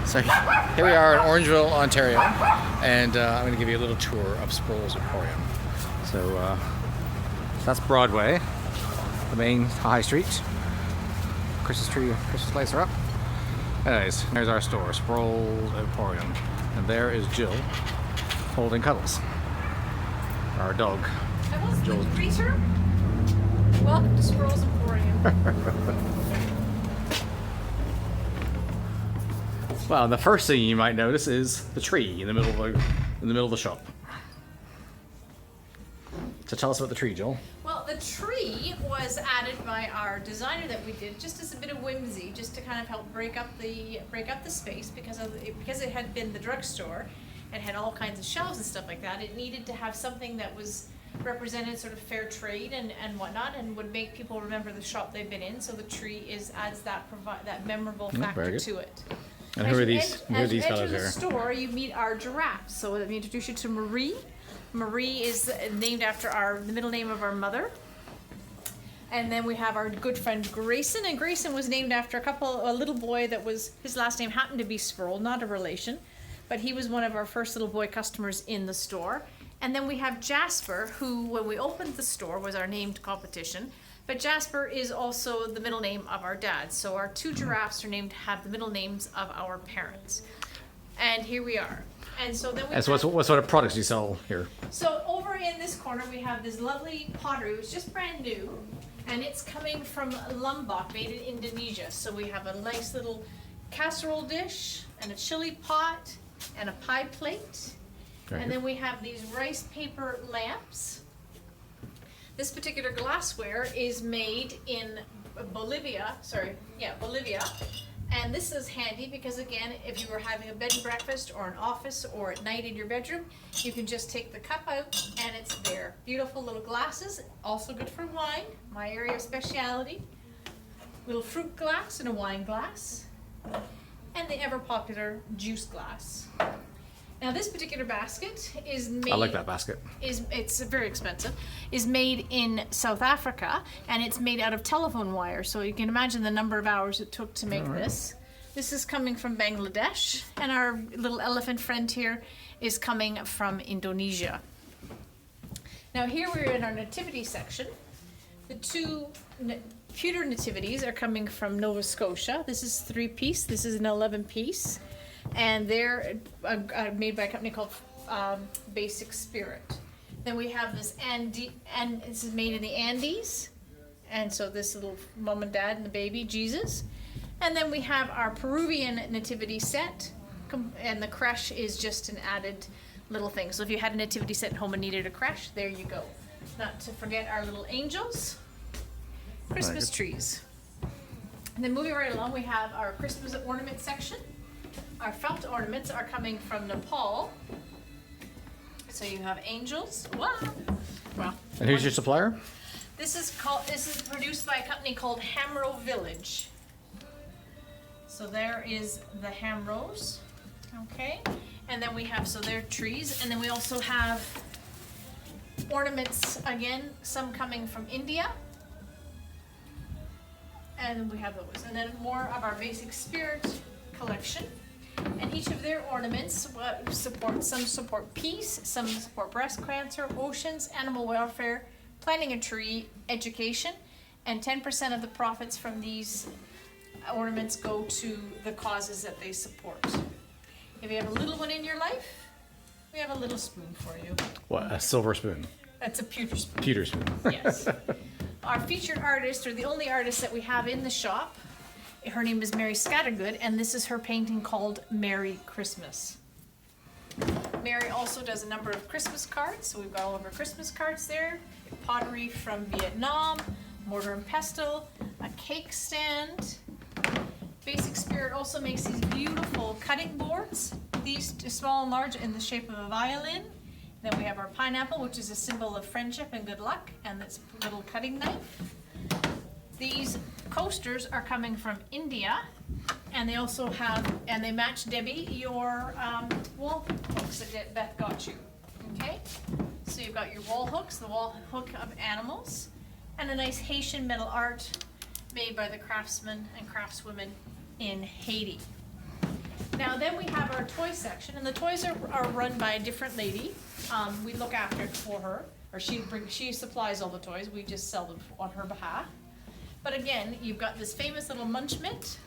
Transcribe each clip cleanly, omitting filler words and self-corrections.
So here we are in Orangeville, Ontario, and I'm going to give you a little tour of Sproule's Emporium. So that's Broadway, the main high street. Christmas tree, Christmas lights are up. Anyways, there's our store, Sproule's Emporium, and there is Jill holding Cuddles, our dog. Cuddles, the greeter. Welcome to Sproule's Emporium. Well, the first thing you might notice is the tree in the middle of the shop. So tell us about the tree, Jill. Well, the tree was added by our designer that we did just as a bit of whimsy, just to kind of help break up the space because it had been the drugstore and had all kinds of shelves and stuff like that. It needed to have something that was represented sort of fair trade and whatnot, and would make people remember the shop they've been in. So the tree adds that memorable factor to it. And who are these? As you fellows enter the here? store, you meet our giraffes. So let me introduce you to Marie. Marie is named after the middle name of our mother. And then we have our good friend Grayson, and Grayson was named after a little boy that was, his last name happened to be Sproule, not a relation, but he was one of our first little boy customers in the store. And then we have Jasper, who when we opened the store was our named competition. But Jasper is also the middle name of our dad. So our two giraffes have the middle names of our parents. And here we are. And so then we so what sort of products do you sell here? So over in this corner we have this lovely pottery. It's just brand new. And it's coming from Lombok, made in Indonesia. So we have a nice little casserole dish and a chili pot and a pie plate. And then we have these rice paper lamps. This particular glassware is made in Bolivia. And this is handy because, again, if you were having a bed and breakfast or an office or at night in your bedroom, you can just take the cup out and it's there. Beautiful little glasses, also good for wine, my area of speciality. Little fruit glass and a wine glass. And the ever popular juice glass. Now this particular basket is made... I like that basket. It's very expensive. Is made in South Africa, and it's made out of telephone wire. So you can imagine the number of hours it took to make this. This is coming from Bangladesh, and our little elephant friend here is coming from Indonesia. Now here we're in our nativity section. The two pewter nativities are coming from Nova Scotia. This is 3-piece. This is an 11-piece. And they're made by a company called Basic Spirit. Then we have this and this is made in the Andes, and so this little mom and dad and the baby Jesus. And then we have our Peruvian nativity set, and the creche is just an added little thing. So if you had a nativity set at home and needed a creche, there you go. Not to forget our little angels, Christmas trees. And then moving right along, we have our Christmas ornament section. Our felt ornaments are coming from Nepal. So you have angels. Wow. Well, and who's your supplier? This is produced by a company called Hamro Village. So there is the Hamros. Okay. And then we have, so they're trees. And then we also have ornaments, again, some coming from India. And we have those. And then more of our Basic Spirit collection. And each of their ornaments some support peace, some support breast cancer, oceans, animal welfare, planting a tree, education, and 10% of the profits from these ornaments go to the causes that they support. If you have a little one in your life, we have a little spoon for you. What, a silver spoon? That's a pewter spoon. Pewter spoon. Yes. Our featured artist, or the only artist that we have in the shop, her name is Mary Scattergood, and this is her painting called Merry Christmas. Mary also does a number of Christmas cards, so we've got all of our Christmas cards there. Pottery from Vietnam, mortar and pestle, a cake stand. Basic Spirit also makes these beautiful cutting boards, these small and large in the shape of a violin. Then we have our pineapple, which is a symbol of friendship and good luck, and it's a little cutting knife. These coasters are coming from India, and they also they match, Debbie, your wall hooks that Beth got you. Okay? So you've got your wall hooks, the wall hook of animals, and a nice Haitian metal art made by the craftsmen and craftswomen in Haiti. Now then we have our toy section, and the toys are run by a different lady. We look after it for her, or she supplies all the toys. We just sell them on her behalf. But again, you've got this famous little Munch Mitt,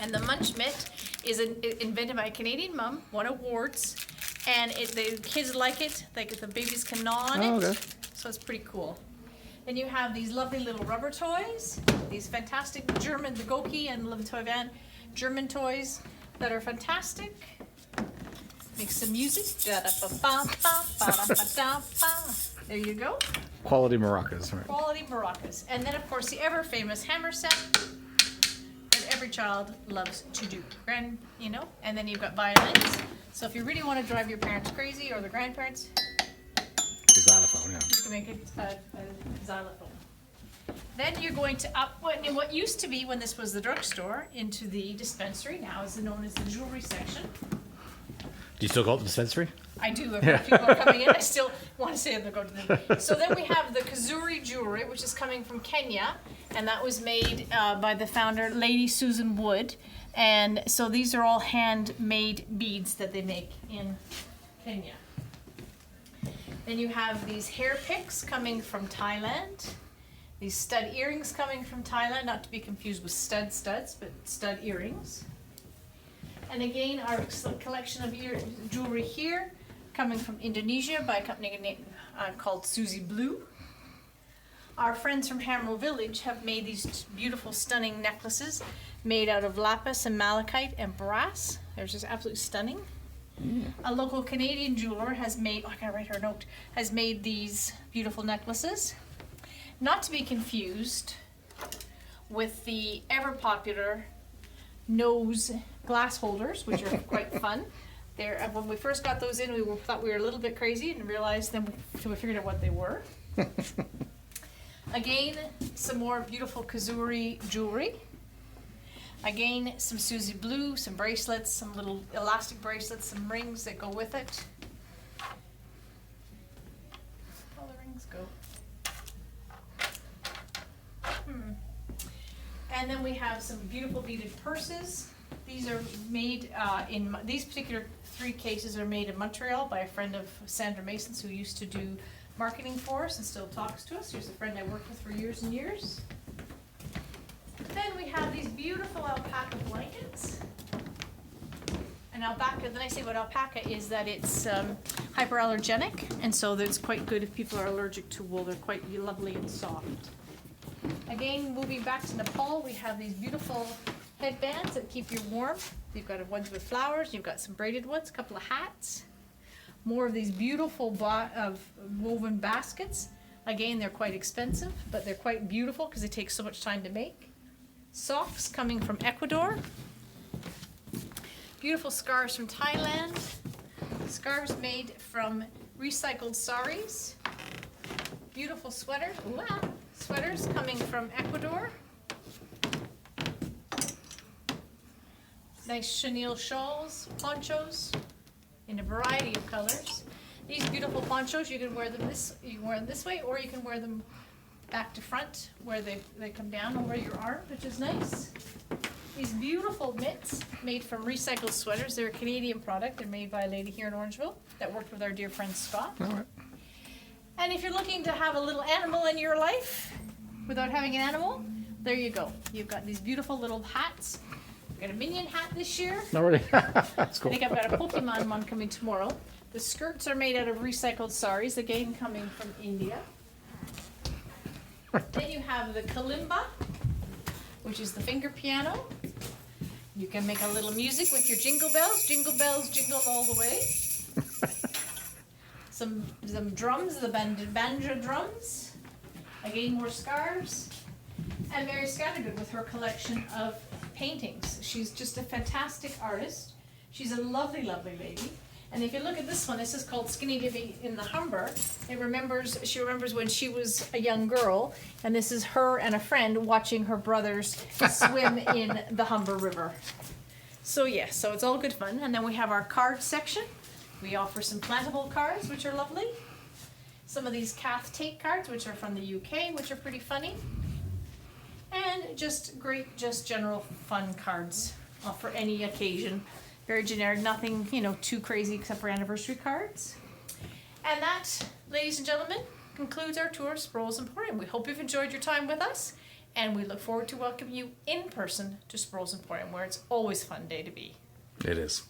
and the Munch Mitt is invented by a Canadian mom, won awards, and the kids like it. Like the babies can gnaw on it, Okay. so it's pretty cool. Then you have these lovely little rubber toys, these fantastic German, the Goki and Little Toy Van German toys that are fantastic. Make some music. There you go. Quality maracas. Right? Quality maracas. And then of course the ever famous hammer set that every child loves to do. And then you've got violins. So if you really want to drive your parents crazy or the grandparents, The xylophone, yeah. you can make it a xylophone. Then you're going to up what used to be, when this was the drugstore, into the dispensary. Now is known as the jewelry section. Do you still call it the dispensary? I do. If people are coming in, I still want to say they'll go to the. So then we have the Kazuri jewelry, which is coming from Kenya, and that was made by the founder, Lady Susan Wood. And so these are all handmade beads that they make in Kenya. Then you have these hair picks coming from Thailand. These stud earrings coming from Thailand, not to be confused with studs, but stud earrings. And again, our collection of jewelry here, coming from Indonesia by a company called Susie Blue. Our friends from Hamro Village have made these beautiful, stunning necklaces made out of lapis and malachite and brass. They're just absolutely stunning. A local Canadian jeweler has made, I gotta write her a note, has made these beautiful necklaces. Not to be confused with the ever popular nose glass holders, which are quite fun. When we first got those in, we thought we were a little bit crazy, and realized then we figured out what they were. Again, some more beautiful Kazuri jewelry. Again, some Susie Blue, some bracelets, some little elastic bracelets, some rings that go with it. All the rings go. And then we have some beautiful beaded purses. These are made these particular 3 cases are made in Montreal by a friend of Sandra Mason's, who used to do marketing for us and still talks to us. Here's a friend I worked with for years and years. Then we have these beautiful alpaca blankets. And alpaca, the nice thing about alpaca is that it's hyperallergenic, and so that's quite good if people are allergic to wool. They're quite lovely and soft. Again, moving back to Nepal, we have these beautiful headbands that keep you warm. You've got ones with flowers, you've got some braided ones, a couple of hats. More of these beautiful woven baskets. Again, they're quite expensive, but they're quite beautiful because they take so much time to make. Socks coming from Ecuador. Beautiful scarves from Thailand. Scarves made from recycled saris. Beautiful sweaters. Wow. Sweaters coming from Ecuador. Nice chenille shawls, ponchos in a variety of colors. These beautiful ponchos, you can wear them this way, or you can wear them back to front where they come down over your arm, which is nice. These beautiful mitts made from recycled sweaters. They're a Canadian product. They're made by a lady here in Orangeville that worked with our dear friend Scott. All right. And if you're looking to have a little animal in your life without having an animal, there you go. You've got these beautiful little hats. I've got a Minion hat this year. Not really. That's I cool. think I've got a Pokemon one coming tomorrow. The skirts are made out of recycled saris, again coming from India. Then you have the kalimba, which is the finger piano. You can make a little music with your jingle bells, jingle all the way. Some drums, the banjo drums. Again, more scarves. And Mary Scattergood with her collection of paintings. She's just a fantastic artist. She's a lovely, lovely lady. And if you look at this one, this is called Skinny Dippy in the Humber. She remembers when she was a young girl, and this is her and a friend watching her brothers swim in the Humber River. So yeah, so it's all good fun. And then we have our card section. We offer some plantable cards, which are lovely. Some of these Cath Tate cards, which are from the UK, which are pretty funny. And just great, just general fun cards for any occasion. Very generic, nothing, you know, too crazy except for anniversary cards. And that, ladies and gentlemen, concludes our tour of Sproule's Emporium. We hope you've enjoyed your time with us, and we look forward to welcoming you in person to Sproule's Emporium, where it's always a fun day to be. It is.